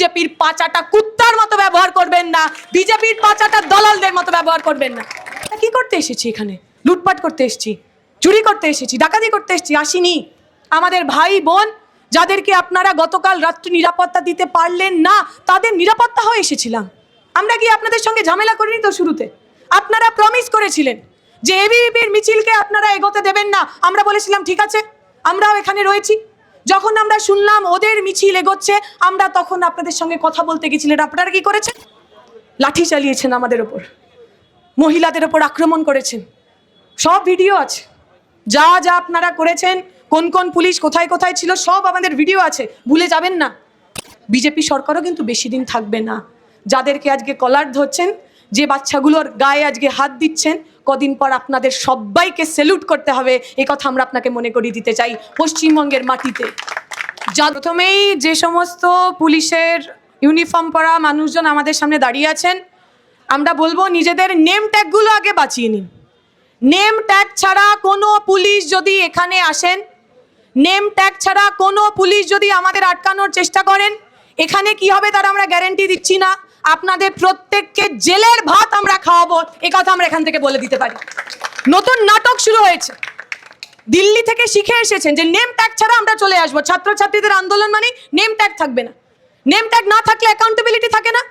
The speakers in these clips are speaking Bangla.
বিজেপির পাচাটা কুত্তার মতো ব্যবহার করবেন না, বিজেপির পাচাটা দলালদের মতো ব্যবহার করবেন না। কি করতে এসেছি এখানে? লুটপাট করতে এসেছি, চুরি করতে এসেছি, ডাকাতি করতে এসেছি? আসিনি। আমাদের ভাই বোন যাদেরকে আপনারা গতকাল রাত্রি নিরাপত্তা দিতে পারলেন না, তাদের নিরাপত্তা হয়ে এসেছিলাম। আমরা কি আপনাদের সঙ্গে ঝামেলা করিনি তো? শুরুতে আপনারা প্রমিস করেছিলেন যে এবিভিপির মিছিলকে আপনারা এগোতে দেবেন না। আমরা বলেছিলাম ঠিক আছে, আমরাও এখানে রয়েছি। যখন আমরা শুনলাম ওদের মিছিল এগোচ্ছে, আমরা তখন আপনাদের সঙ্গে কথা বলতে গেছিলেন। আপনারা কি করেছেন? লাঠি চালিয়েছেন আমাদের ওপর, মহিলাদের ওপর আক্রমণ করেছেন। সব ভিডিও আছে, যা যা আপনারা করেছেন, কোন কোন পুলিশ কোথায় কোথায় ছিল, সব আমাদের ভিডিও আছে, ভুলে যাবেন না। বিজেপি সরকারও কিন্তু বেশি দিন থাকবে না। যাদেরকে আজকে কলার ধরছেন, যে বাচ্চাগুলোর গায়ে আজকে হাত দিচ্ছেন, কদিন পর আপনাদের সবাইকে স্যালুট করতে হবে, এই কথা আমরা আপনাকে মনে করিয়ে দিতে চাই। পশ্চিমবঙ্গের মাটিতে যা প্রথমেই যে সমস্ত পুলিশের ইউনিফর্ম পরা মানুষজন আমাদের সামনে দাঁড়িয়ে আছেন, আমরা বলবো নিজেদের নেম ট্যাগগুলো আগে বাঁচিয়ে নিন। নেম ট্যাগ ছাড়া কোনো পুলিশ যদি এখানে আসেন, নেম ট্যাগ ছাড়া কোনো পুলিশ যদি আমাদের আটকানোর চেষ্টা করেন, এখানে কি হবে তার আমরা গ্যারান্টি দিচ্ছি না। আপনাদের প্রত্যেককে জেলের ভাত আমরা খাওয়াবো, এই কথা আমরা এখান থেকে বলে দিতে পারি। নতুন নাটক শুরু হয়েছে, দিল্লি থেকে শিখে এসেছেন যে নেম ট্যাগ ছাড়া আমরা চলে আসবো। ছাত্রছাত্রীদের আন্দোলন মানে নেম ট্যাগ থাকবে না। নেম ট্যাগ না থাকলে অ্যাকাউন্টেবিলিটি থাকে না।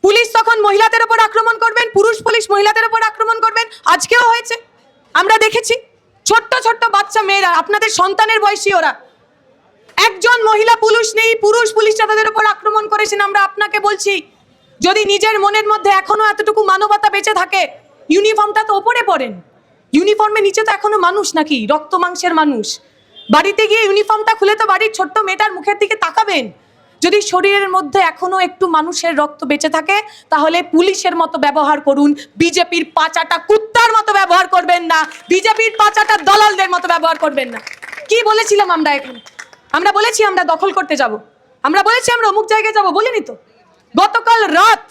পুলিশ তখন মহিলাদের উপর আক্রমণ করবেন, পুরুষ পুলিশ মহিলাদের উপর আক্রমণ করবেন। আজকেও হয়েছে, আমরা দেখেছি। ছোট্ট ছোট্ট বাচ্চা মেয়েরা, আপনাদের সন্তানের বয়সী, ওরা একজন মহিলা পুলিশ নেই, পুরুষ পুলিশরা তাদের উপর আক্রমণ করেছেন। আমরা আপনাকে বলছি, যদি নিজের মনের মধ্যে এখনো এতটুকু মানবতা বেঁচে থাকে, ইউনিফর্মটা তো ওপরে পরেন। ইউনিফর্মের নিচে তো এখনো মানুষ নাকি, রক্ত মাংসের মানুষ। বাড়িতে গিয়ে ইউনিফর্মটা খুলে তো বাড়ির ছোট্ট মেয়েটার মুখের দিকে তাকাবেন। যদি শরীরের মধ্যে এখনো একটু মানুষের রক্ত বেঁচে থাকে, তাহলে পুলিশের মতো ব্যবহার করুন, বিজেপির পাচাটা কুত্তার মতো ব্যবহার করবেন না, বিজেপির পাচাটা দলালদের মতো ব্যবহার করবেন না। কি বলেছিলাম আমরা এখানে? আমরা বলেছি আমরা দখল করতে যাব, আমরা বলেছি আমরা অমুক জায়গায় যাব, বলিনি তো? গতকাল রাত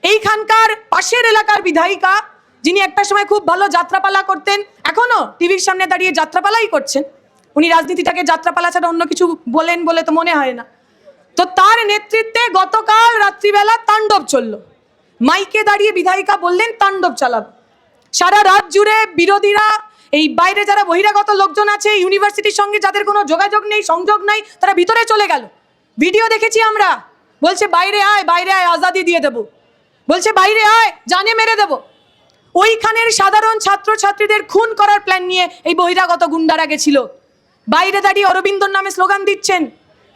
এইখানকার পাশের এলাকার বিধায়িকা, যিনি একটা সময় খুব ভালো যাত্রাপালা করতেন, এখনো টিভির সামনে দাঁড়িয়ে যাত্রাপালাই করছেন। উনি রাজনীতিটাকে যাত্রাপালা ছাড়া অন্য কিছু বলেন বলে তো মনে হয় না। তো তার নেতৃত্বে গতকাল রাত্রিবেলা তাণ্ডব চলল। মাইকে দাঁড়িয়ে বিধায়িকা বললেন তাণ্ডব চালাবো। সারা রাত জুড়ে বিরোধীরা, এই বাইরে যারা বহিরাগত লোকজন আছে, ইউনিভার্সিটির সঙ্গে যাদের কোনো যোগাযোগ নেই, সংযোগ নাই, তারা ভিতরে চলে গেল। ভিডিও দেখেছি আমরা। বলছে বাইরে আয়, বাইরে আয়, আজাদি দিয়ে দেবো। বলছে বাইরে আয়, জানে মেরে দেবো। ওইখানের সাধারণ ছাত্রছাত্রীদের খুন করার প্ল্যান নিয়ে এই বহিরাগত গুন্ডারা গেছিল। বাইরে দাঁড়িয়ে অরবিন্দর নামে স্লোগান দিচ্ছেন।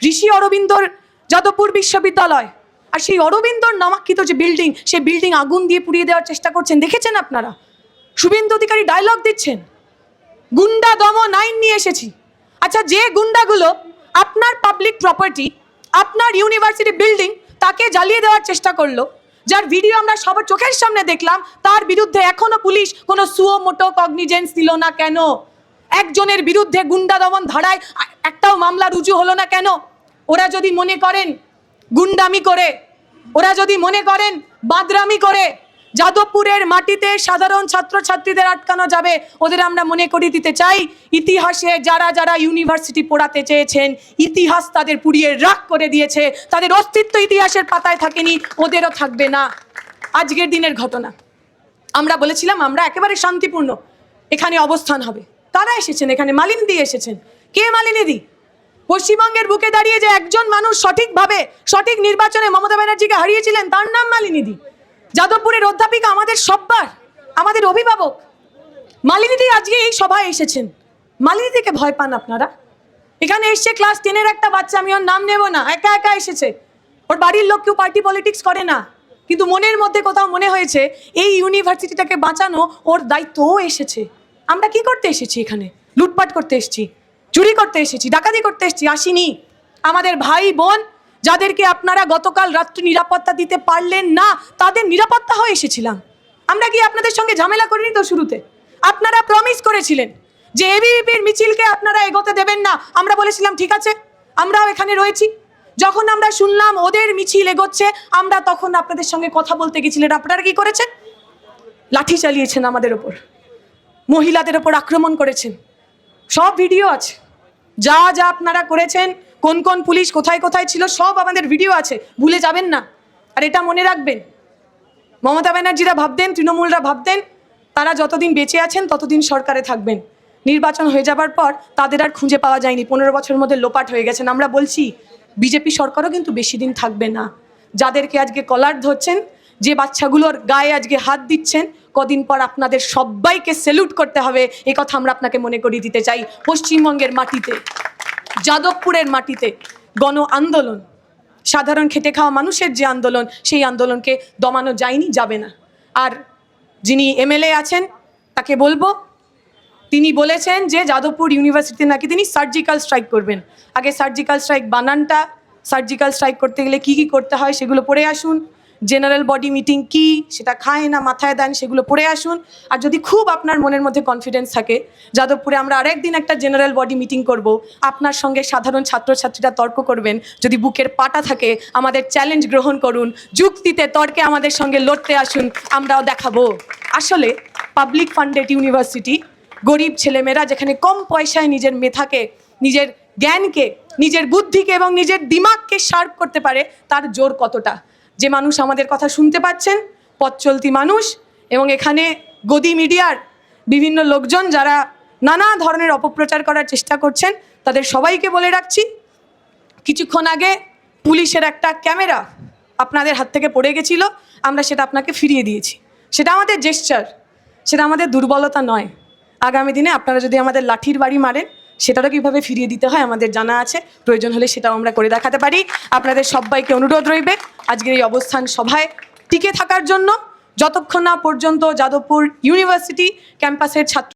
ঋষি অরবিন্দর যাদবপুর বিশ্ববিদ্যালয়, আর সেই অরবিন্দর নামাঙ্কিত যে বিল্ডিং, সেই বিল্ডিং আগুন দিয়ে পুড়িয়ে দেওয়ার চেষ্টা করছেন, দেখেছেন আপনারা? শুভেন্দু অধিকারী ডায়লগ দিচ্ছেন, গুন্ডা দমন আইন নিয়ে এসেছি। আচ্ছা, যে গুন্ডাগুলো আপনার পাবলিক প্রপার্টি, আপনার ইউনিভার্সিটি বিল্ডিং, তাকে জ্বালিয়ে দেওয়ার চেষ্টা করলো, যার ভিডিও আমরা সবার চোখের সামনে দেখলাম, তার বিরুদ্ধে এখনো পুলিশ কোনো সুও মোটো কগনিজেন্স দিল না কেন? একজনের বিরুদ্ধে গুন্ডা দমন ধারায় একটাও মামলা রুজু হলো না কেন? ওরা যদি মনে করেন গুন্ডামি করে, ওরা যদি মনে করেন বাদরামি করে যাদবপুরের মাটিতে সাধারণ ছাত্রছাত্রীদের আটকানো যাবে, ওদের আমরা মনে করিয়ে দিতে চাই, ইতিহাসে যারা যারা ইউনিভার্সিটি পড়াতে চেয়েছেন, ইতিহাস তাদের পুড়িয়ে রাখ করে দিয়েছে। তাদের অস্তিত্ব ইতিহাসের পাতায় থাকেনি, ওদেরও থাকবে না। আজকের দিনের ঘটনা, আমরা বলেছিলাম আমরা একেবারে শান্তিপূর্ণ এখানে অবস্থান হবে। তারা এসেছেন এখানে, মালিনী দি এসেছেন। কে মালিনী দি? পশ্চিমবঙ্গের বুকে দাঁড়িয়ে যে একজন মানুষ সঠিকভাবে সঠিক নির্বাচনে মমতা ব্যানার্জিকে হারিয়েছিলেন, তার নাম মালিনী দি। যাদবপুরের অধ্যাপিকা, আমাদের সব্বার, আমাদের অভিভাবক। মালিনী দি আজকে এই সভায় এসেছেন। মালিনী দিকে ভয় পান আপনারা? এখানে এসছে ক্লাস 10-এর একটা বাচ্চা, আমি ওর নাম নেব না, একা একা এসেছে। ওর বাড়ির লোক কেউ পার্টি পলিটিক্স করে না, কিন্তু মনের মধ্যে কোথাও মনে হয়েছে এই ইউনিভার্সিটিটাকে বাঁচানো ওর দায়িত্বও এসেছে। আমরা কি করতে এসেছি এখানে? লুটপাট করতে এসেছি, চুরি করতে এসেছি, ডাকাতি করতে এসেছি? আসিনি। আমাদের ভাই বোন যাদেরকে আপনারা গতকাল রাত্রি নিরাপত্তা দিতে পারলেন না, তাদের নিরাপত্তা হয়ে এসেছিলাম। আমরা কি আপনাদের সঙ্গে ঝামেলা করিনি তো? শুরুতে আপনারা প্রমিস করেছিলেন যে এবিভিপির মিছিলকে আপনারা এগোতে দেবেন না। আমরা বলেছিলাম ঠিক আছে, আমরাও এখানে রয়েছি। যখন আমরা শুনলাম ওদের মিছিল এগোচ্ছে, আমরা তখন আপনাদের সঙ্গে কথা বলতে গেছিলেন। আপনারা কি করেছেন? লাঠি চালিয়েছেন আমাদের ওপর, মহিলাদের ওপর আক্রমণ করেছেন। সব ভিডিও আছে, যা যা আপনারা করেছেন, কোন কোন পুলিশ কোথায় কোথায় ছিল সব আমাদের ভিডিও আছে, ভুলে যাবেন না। আর এটা মনে রাখবেন, মমতা ব্যানার্জিরা ভাবতেন, তৃণমূলরা ভাবতেন তারা যতদিন বেঁচে আছেন ততদিন সরকারে থাকবেন, নির্বাচন হয়ে যাবার পর তাদের আর খুঁজে পাওয়া যায়নি, 15 বছরের মধ্যে লোপাট হয়ে গেছেন। আমরা বলছি বিজেপি সরকারও কিন্তু বেশি দিন থাকবে না। যাদেরকে আজকে কলার ধরছেন, যে বাচ্চাগুলোর গায়ে আজকে হাত দিচ্ছেন, কদিন পর আপনাদের সবাইকে স্যালুট করতে হবে, এ কথা আমরা আপনাকে মনে করিয়ে দিতে চাই। পশ্চিমবঙ্গের মাটিতে, যাদবপুরের মাটিতে গণ আন্দোলন, সাধারণ খেটে খাওয়া মানুষের যে আন্দোলন, সেই আন্দোলনকে দমানো যায়নি, যাবে না। আর যিনি এমএলএ আছেন তাকে বলবো, তিনি বলেছেন যে যাদবপুর ইউনিভার্সিটিতে নাকি তিনি সার্জিক্যাল স্ট্রাইক করবেন। আগে সার্জিক্যাল স্ট্রাইক বানানটা, সার্জিক্যাল স্ট্রাইক করতে গেলে কী কী করতে হয় সেগুলো পড়ে আসুন। জেনারেল বডি মিটিং কি, সেটা খায় না মাথায় দেন, সেগুলো পড়ে আসুন। আর যদি খুব আপনার মনের মধ্যে কনফিডেন্স থাকে, যাদবপুরে আমরা আরেকদিন একটা জেনারেল বডি মিটিং করব, আপনার সঙ্গে সাধারণ ছাত্রছাত্রীরা তর্ক করবেন। যদি বুকের পাটা থাকে আমাদের চ্যালেঞ্জ গ্রহণ করুন, যুক্তিতে তর্কে আমাদের সঙ্গে লড়তে আসুন, আমরাও দেখাবো আসলে পাবলিক ফান্ডেড ইউনিভার্সিটি, গরিব ছেলেমেয়েরা যেখানে কম পয়সায় নিজের মেধাকে, নিজের জ্ঞানকে, নিজের বুদ্ধিকে এবং নিজের দিমাগকে শার্প করতে পারে, তার জোর কতটা। যে মানুষ আমাদের কথা শুনতে পাচ্ছেন, পথ চলতি মানুষ, এবং এখানে গদি মিডিয়ার বিভিন্ন লোকজন যারা নানা ধরনের অপপ্রচার করার চেষ্টা করছেন, তাদের সবাইকে বলে রাখছি, কিছুক্ষণ আগে পুলিশের একটা ক্যামেরা আপনাদের হাত থেকে পড়ে গেছিল, আমরা সেটা আপনাকে ফিরিয়ে দিয়েছি। সেটা আমাদের জেস্চার, সেটা আমাদের দুর্বলতা নয়। আগামী দিনে আপনারা যদি আমাদের লাঠির বাড়ি মারেন, সেটারও কীভাবে ফিরিয়ে দিতে হয় আমাদের জানা আছে, প্রয়োজন হলে সেটাও আমরা করে দেখাতে পারি। আপনাদের সবাইকে অনুরোধ রইবে আজকের এই অবস্থান সভায় টিকে থাকার জন্য, যতক্ষণ না পর্যন্ত যাদবপুর ইউনিভার্সিটি ক্যাম্পাসের ছাত্র